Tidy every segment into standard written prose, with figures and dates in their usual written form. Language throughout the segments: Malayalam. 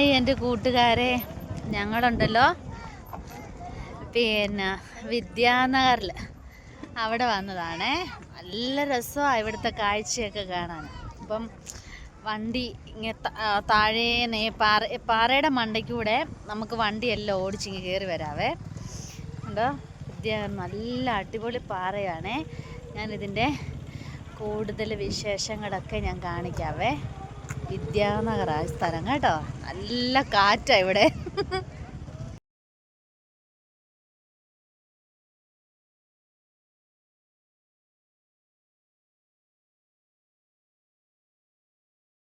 ഹായ് എൻ്റെ കൂട്ടുകാരെ, ഞങ്ങളുണ്ടല്ലോ പിന്നെ വിദ്യാനഗറിൽ അവിടെ വന്നതാണേ. നല്ല രസമാണ് ഇവിടുത്തെ കാഴ്ചയൊക്കെ കാണാൻ. അപ്പം വണ്ടി ഇങ്ങനെ താഴേനെ പാറയുടെ മണ്ടയ്ക്കൂടെ നമുക്ക് വണ്ടിയെല്ലാം ഓടിച്ചിങ്ങ് കയറി വരാവേ. ഉണ്ടോ നല്ല അടിപൊളി പാറയാണേ. ഞാനിതിൻ്റെ കൂടുതൽ വിശേഷങ്ങളൊക്കെ ഞാൻ കാണിക്കാവേ. വിദ്യാനഗറായ സ്ഥലം കേട്ടോ. നല്ല കാറ്റാണ് ഇവിടെ.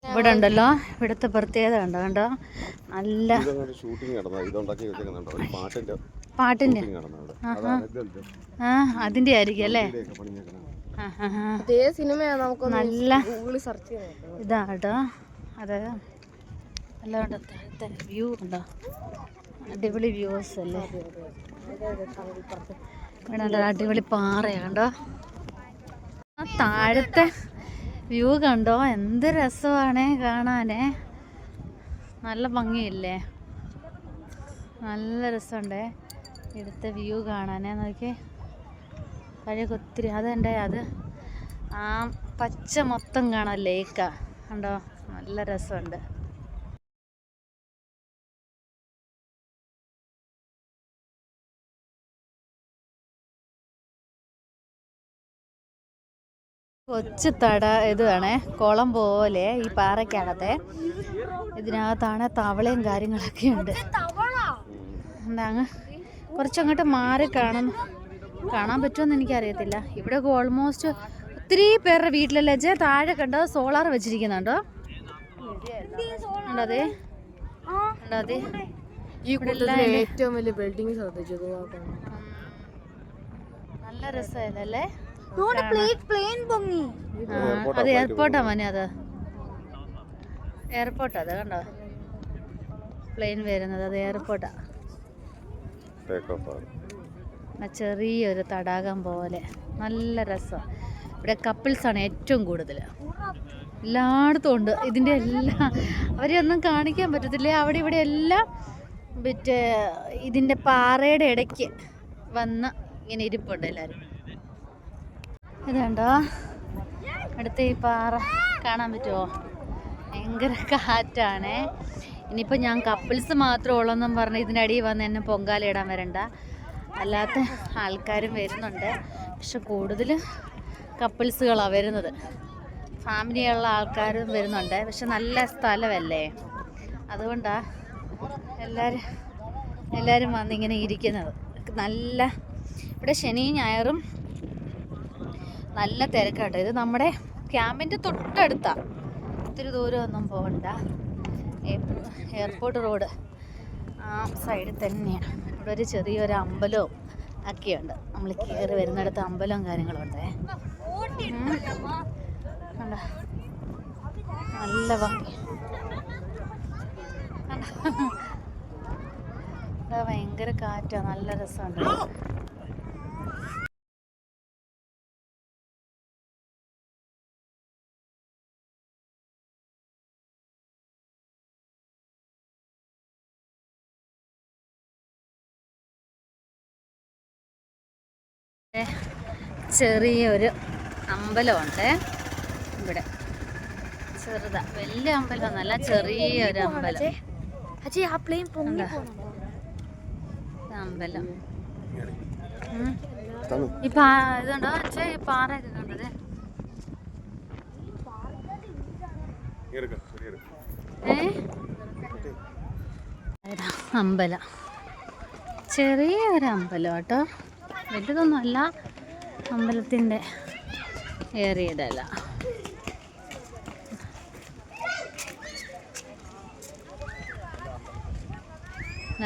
ഇവിടെ ഉണ്ടല്ലോ, ഇവിടുത്തെ പ്രത്യേകത ഉണ്ടോ കണ്ടോ, നല്ല പാട്ടിന്റെ അതിന്റെ ആയിരിക്കും അല്ലേ. നല്ല ഇതാട്ടോ അത്. നല്ല വ്യൂ ഉണ്ടോ, അടിപൊളി വ്യൂസ് അല്ലേ. ഇവിടെ അടിപൊളി പാറയാണ്ടോ. താഴത്തെ വ്യൂ കണ്ടോ, എന്ത് രസമാണേ കാണാനേ. നല്ല ഭംഗിയില്ലേ, നല്ല രസമുണ്ടേ ഇവിടുത്തെ വ്യൂ കാണാനേ. നോക്കിയേ കഴിയൊക്കെ ഒത്തിരി. അതെൻ്റെ അത് ആ പച്ച മൊത്തം കാണാം, ലേക്കാ കണ്ടോ, നല്ല രസമുണ്ട്. കൊച്ചു ഇത് വേണേ, കുളം പോലെ ഈ പാറയ്ക്കകത്തെ. ഇതിനകത്താണ് തവളയും കാര്യങ്ങളൊക്കെ ഉണ്ട്. അങ്ങ് കുറച്ചങ്ങോട്ട് മാറി കാണാൻ പറ്റുമെന്ന് എനിക്കറിയത്തില്ല. ഇവിടെയൊക്കെ ഓൾമോസ്റ്റ് ഒത്തിരി പേരുടെ വീട്ടിലല്ലേ താഴെ കണ്ടോ സോളാർ വെച്ചിരിക്കുന്നുണ്ടോ. ഉണ്ടോ ഏറ്റവും വലിയ ബിൽഡിംഗ് നല്ല രസമല്ലേ. അത് എയർപോർട്ടാ മോനെ, അത് എയർപോർട്ടാ. അത് കണ്ടോ പ്ലെയിൻ വരുന്നത്, അത് എയർപോർട്ടാ. ചെറിയൊരു തടാകം പോലെ നല്ല രസം. ഇവിടെ കപ്പിൾസാണ് ഏറ്റവും കൂടുതൽ, എല്ലായിടത്തും ഉണ്ട്. ഇതിൻ്റെ എല്ലാം അവരെയൊന്നും കാണിക്കാൻ പറ്റത്തില്ല. അവിടെ ഇവിടെ എല്ലാം മറ്റേ ഇതിൻ്റെ പാറയുടെ ഇടയ്ക്ക് വന്ന് ഇങ്ങനെ ഇരിപ്പുണ്ട് എല്ലാവരും. ഇതുണ്ടോ അടുത്ത ഈ പാറ കാണാൻ പറ്റുമോ, ഭയങ്കര കാറ്റാണേ. ഇനിയിപ്പോൾ ഞാൻ കപ്പിൾസ് മാത്രമേ ഉള്ളെന്നും പറഞ്ഞ് ഇതിൻ്റെ അടിയിൽ വന്ന് എന്നെ പൊങ്കാലയിടാൻ വരണ്ട, അല്ലാത്ത ആൾക്കാരും വരുന്നുണ്ട്. പക്ഷെ കൂടുതൽ കപ്പിൾസുകളാണ് വരുന്നത്, ഫാമിലിയുള്ള ആൾക്കാരും വരുന്നുണ്ട്. പക്ഷെ നല്ല സ്ഥലമല്ലേ, അതുകൊണ്ടാണ് എല്ലാവരും വന്നിങ്ങനെ ഇരിക്കുന്നത്. നല്ല ഇവിടെ ശനിയും ഞായറും നല്ല തിരക്കാട്ടോ. ഇത് നമ്മുടെ ക്യാമ്പിൻ്റെ തൊട്ടടുത്താണ്, ഒത്തിരി ദൂരമൊന്നും പോകണ്ട. എയർപോർട്ട് റോഡ് ആ സൈഡിൽ തന്നെയാണ്. ഇവിടെ ഒരു ചെറിയൊരു അമ്പലവും ഒക്കെയുണ്ട്. നമ്മൾ കയറി വരുന്നിടത്ത് അമ്പലവും കാര്യങ്ങളും ഉണ്ടേ. നല്ല ഭംഗി, ഭയങ്കര കാറ്റാണ്, നല്ല രസമുണ്ട്. ചെറിയൊരു അമ്പലമുണ്ട് ഇവിടെ, ചെറുതാ, വലിയ അമ്പലമൊന്നുമല്ല, ചെറിയൊരു അമ്പലം. അമ്പലം ഇപ്പൊ ഇതുണ്ടോ ഈ പാറയൊക്കെ കണ്ടത്. അമ്പലം, ചെറിയൊരു അമ്പലം കേട്ടോ, വലുതൊന്നുമല്ല. അമ്പലത്തിൻ്റെ ഏറിയതല്ല.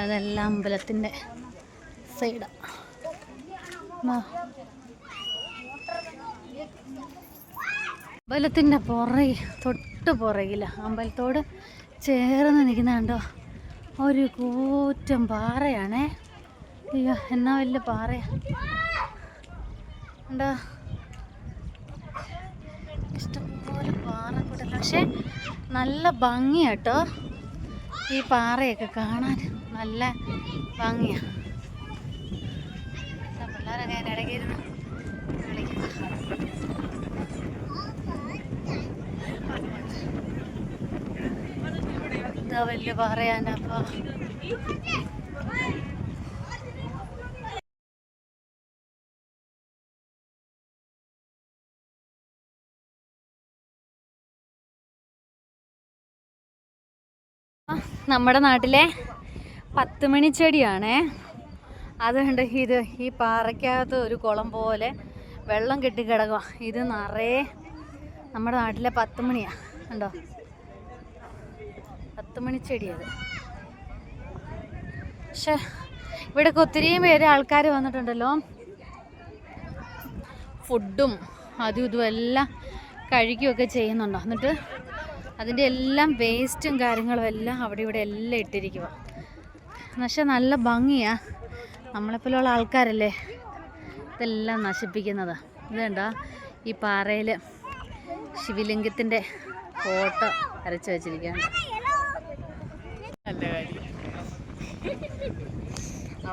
അതെല്ലാം അമ്പലത്തിൻ്റെ സൈഡാണ്. അമ്പലത്തിൻ്റെ തൊട്ട് പുറകില്ല, അമ്പലത്തോട് ചേർന്ന് നിൽക്കുന്ന കണ്ടോ ഒരു കൂറ്റം പാറയാണേ. അയ്യോ എന്നാ വലിയ പാറയാ ഉണ്ടോ, ഇഷ്ടംപോലെ പാറക്കൂട്ടല്ല. പക്ഷെ നല്ല ഭംഗിയാട്ടോ, ഈ പാറയൊക്കെ കാണാൻ നല്ല ഭംഗിയാണ്. പിള്ളേരൊക്കെ അതിൻ്റെ ഇടയ്ക്ക് ഇരുന്ന് കളിക്കുന്നു. എന്താ വലിയ പാറയാനപ്പോ. നമ്മുടെ നാട്ടിലെ 10 മണിച്ചെടിയാണേ. അതുകൊണ്ട് ഇത് ഈ പാറയ്ക്കകത്ത് ഒരു കുളം പോലെ വെള്ളം കെട്ടിക്കിടക്കുക. ഇത് നിറയെ നമ്മുടെ നാട്ടിലെ 10 മണിയാണ്. കണ്ടോ, 10 മണിച്ചെടിയത്. പക്ഷെ ഇവിടെയൊക്കെ ഒത്തിരിയും പേര് ആൾക്കാർ വന്നിട്ടുണ്ടല്ലോ. ഫുഡും അതും ഇതും എല്ലാം കഴിക്കുകയൊക്കെ ചെയ്യുന്നുണ്ടോ. എന്നിട്ട് അതിൻ്റെ എല്ലാം വേസ്റ്റും കാര്യങ്ങളും എല്ലാം അവിടെ ഇവിടെ എല്ലാം ഇട്ടിരിക്കുക. പക്ഷെ നല്ല ഭംഗിയാണ്. നമ്മളെപ്പോലുള്ള ആൾക്കാരല്ലേ ഇതെല്ലാം നശിപ്പിക്കുന്നത്. ഇതുണ്ടോ, ഈ പാറയിൽ ശിവലിംഗത്തിൻ്റെ ഫോട്ടോ വരച്ച് വെച്ചിരിക്കുകയാണ്.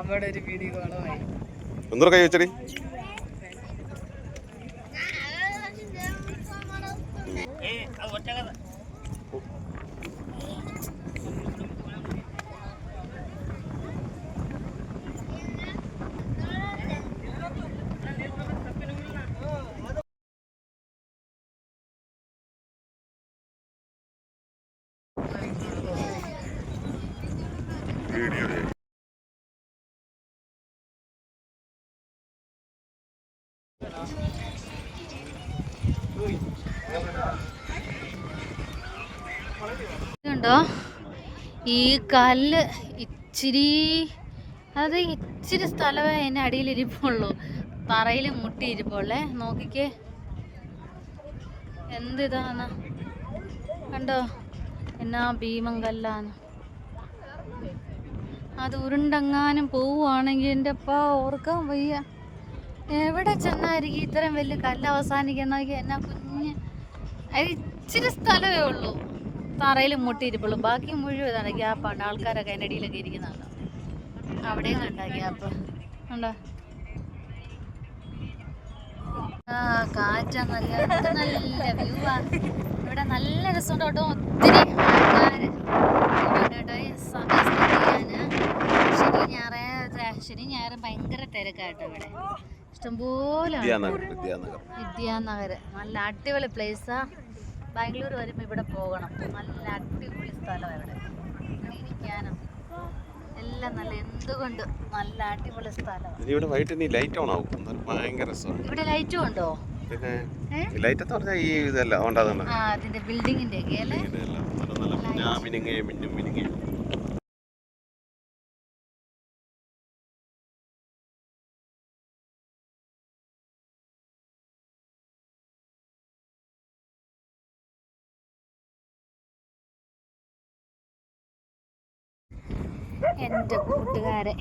അവിടെ ഒരു വീഡിയോ കോളായി എന്തോ കൈ വെച്ചടി. ഇതുണ്ടോ, ഈ കല്ല് ഇച്ചിരി സ്ഥലമേ അതിൻ്റെ അടിയിലിരിപ്പുള്ളൂ. തറയിൽ മുട്ടിയിരിപ്പുള്ളേ. നോക്കിക്കേ എന്തിതാണ്, കണ്ടോ എന്നാ ഭീമം കല്ലാണ്. അത് ഉരുണ്ടെങ്ങാനും പോവുകയാണെങ്കിൽ എൻ്റെ അപ്പ ഓർക്കാൻ വയ്യ. എവിടെ ചെന്നായിരിക്കും ഇത്രയും വലിയ കല്ല് അവസാനിക്കണമെങ്കിൽ എന്നാ കുഞ്ഞ്. അത് ഇച്ചിരി സ്ഥലമേ ഉള്ളൂ, തറയിൽ മുട്ടിയിരിപ്പുള്ളൂ. ബാക്കി മുഴുവൻ ഇതാണ് ഗ്യാപ്പാണ്. ആൾക്കാരൊക്കെ അതിൻ്റെ അടിയിലൊക്കെ ഇരിക്കുന്നുണ്ടോ. അവിടെയും കണ്ട ഗ്യാപ്പ് കണ്ടോ. ആ കാറ്റാന്നറിയാം. നല്ല വ്യൂ ആണ് ഇവിടെ. നല്ല രസമുണ്ട് കേട്ടോ. ഒത്തിരി ആൾക്കാർ കേട്ടോ ഈ സമയം സ്പെൻഡ് ചെയ്യാൻ. ശനി ഞായറും ഭയങ്കര തിരക്കാട്ടോ ഇവിടെ. ഇഷ്ടംപോലെ വിദ്യാനഗർ നല്ല അടിപൊളി പ്ലേസാ. ബാംഗ്ലൂർ വരുമ്പോൾ ഇവിടെ പോകണം. നല്ല അടിപൊളി സ്ഥലമാണ് ഇവിടെ. ഇരിക്കാനും എല്ലാം നല്ല, എന്തുകൊണ്ട് നല്ല അടിപൊളി സ്ഥലമാണ്. ഇവിടെ വൈകിട്ട് ലൈറ്റ് ഓൺ ആവും. ഭയങ്കര രസമാണ്. ഇവിടെ ലൈറ്റും ഉണ്ടോ? പിന്നെ ലൈറ്റ് എന്ന് പറഞ്ഞാൽ ഈ ഇതല്ല ഉണ്ടാകുന്നുണ്ട്. ആ അതിന്റെ ബിൽഡിങ്ങിന്റെ ഒക്കെ അല്ലേ. എൻ്റെ കൂട്ടുകാരെ,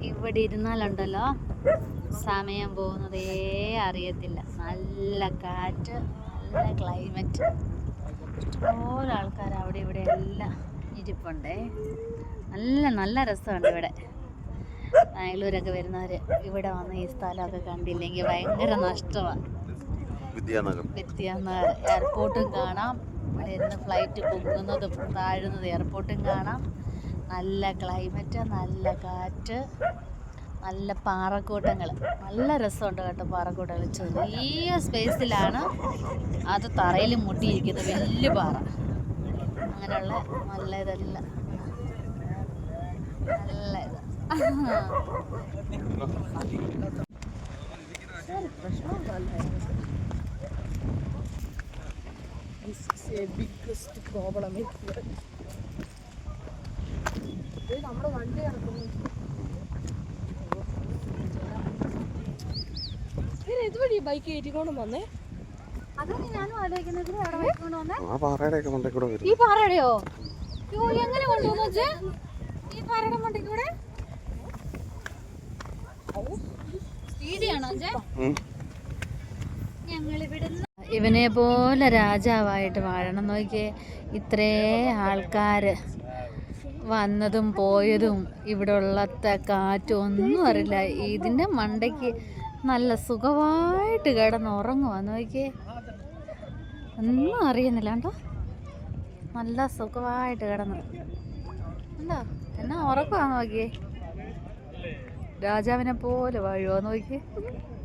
ഇവിടെ ഇരുന്നാലുണ്ടല്ലോ സമയം പോകുന്നതേ അറിയത്തില്ല. നല്ല കാറ്റ്, നല്ല ക്ലൈമറ്റ്. ഇഷ്ടംപോലെ ആൾക്കാർ അവിടെ ഇവിടെ എല്ലാം ഇരിപ്പുണ്ടേ. നല്ല നല്ല രസമുണ്ട് ഇവിടെ. ബാംഗ്ലൂരൊക്കെ വരുന്നവർ ഇവിടെ വന്ന് ഈ സ്ഥലമൊക്കെ കണ്ടില്ലെങ്കിൽ ഭയങ്കര നഷ്ടമാണ്. വിദ്യാനഗർ എയർപോർട്ടും കാണാം. ഇവിടെ ഇരുന്ന് ഫ്ലൈറ്റ് പൊങ്ങുന്നതും താഴുന്നതും എയർപോർട്ടും കാണാം. നല്ല ക്ലൈമറ്റ്, നല്ല കാറ്റ്, നല്ല പാറക്കൂട്ടങ്ങൾ. നല്ല രസമുണ്ട് കേട്ടോ പാറക്കൂട്ടങ്ങൾ. ചെറിയ സ്പേസിലാണ് അത് തറയിൽ മുട്ടിയിരിക്കുന്നത്. വലിയ പാറ. അങ്ങനെയുള്ള നല്ല ഇതല്ല, നല്ല ഇത്. നമ്മുടെ വണ്ടി നടക്കുന്നു. ഇതുവഴി ബൈക്ക് കയറ്റിക്കൊണ്ട് വന്നേ. അതാണ് ഞാനും ആലോചിക്കുന്നത്. ഈ പാറയുടെയോ? എങ്ങനെ കൊണ്ടുവന്നു ഈ പാറയുടെ മണ്ടയ്ക്കൂടെ? ഇവനെ പോലെ രാജാവായിട്ട് വാഴണം. നോക്കിയേ, ഇത്രേ ആൾക്കാർ വന്നതും പോയതും ഇവിടെ ഉള്ളത്തെ കാറ്റും ഒന്നും അറിയില്ല. ഇതിൻ്റെ മണ്ടയ്ക്ക് നല്ല സുഖമായിട്ട് കിടന്ന് ഉറങ്ങുക. നോക്കിയേ, ഒന്നും അറിയുന്നില്ല കേട്ടോ. നല്ല സുഖമായിട്ട് കിടന്ന് ഉണ്ടോ, എന്നാ ഉറക്കമാ നോക്കിയേ. രാജാവിനെ പോലെ വാഴുവോ നോക്കി.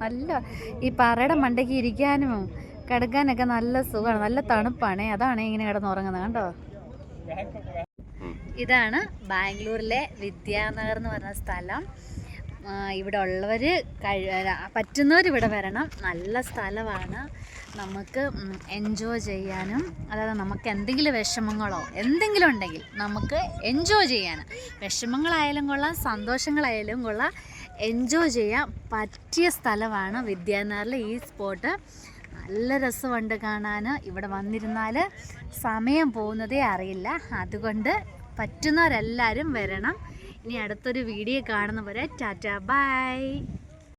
നല്ല ഈ പാറയുടെ മണ്ടയ്ക്ക് ഇരിക്കാനും കിടക്കാനൊക്കെ നല്ല സുഖമാണ്, നല്ല തണുപ്പാണ്. അതാണ് ഇങ്ങനെ കിടന്നുറങ്ങുന്നത് കണ്ടോ. ഇതാണ് ബാംഗ്ലൂരിലെ വിദ്യാനഗർ എന്ന് പറഞ്ഞ സ്ഥലം. ഇവിടെ ഉള്ളവർ പറ്റുന്നവർ ഇവിടെ വരണം. നല്ല സ്ഥലമാണ്, നമുക്ക് എൻജോയ് ചെയ്യാനും, അതായത് നമുക്ക് എന്തെങ്കിലും വിഷമങ്ങളോ എന്തെങ്കിലും ഉണ്ടെങ്കിൽ നമുക്ക് എൻജോയ് ചെയ്യാൻ, വിഷമങ്ങളായാലും കൊള്ളാം സന്തോഷങ്ങളായാലും കൊള്ളാം, എൻജോയ് ചെയ്യാൻ പറ്റിയ സ്ഥലമാണ് വിദ്യാനഗറിലെ ഈ സ്പോട്ട്. നല്ല രസമുണ്ട് കാണാൻ. ഇവിടെ വന്നിരുന്നാൽ സമയം പോകുന്നതേ അറിയില്ല. അതുകൊണ്ട് പറ്റുന്നവരെല്ലാവരും വരണം. ഇനി അടുത്തൊരു വീഡിയോ കാണുന്നവരെ ടാറ്റാ ബൈ.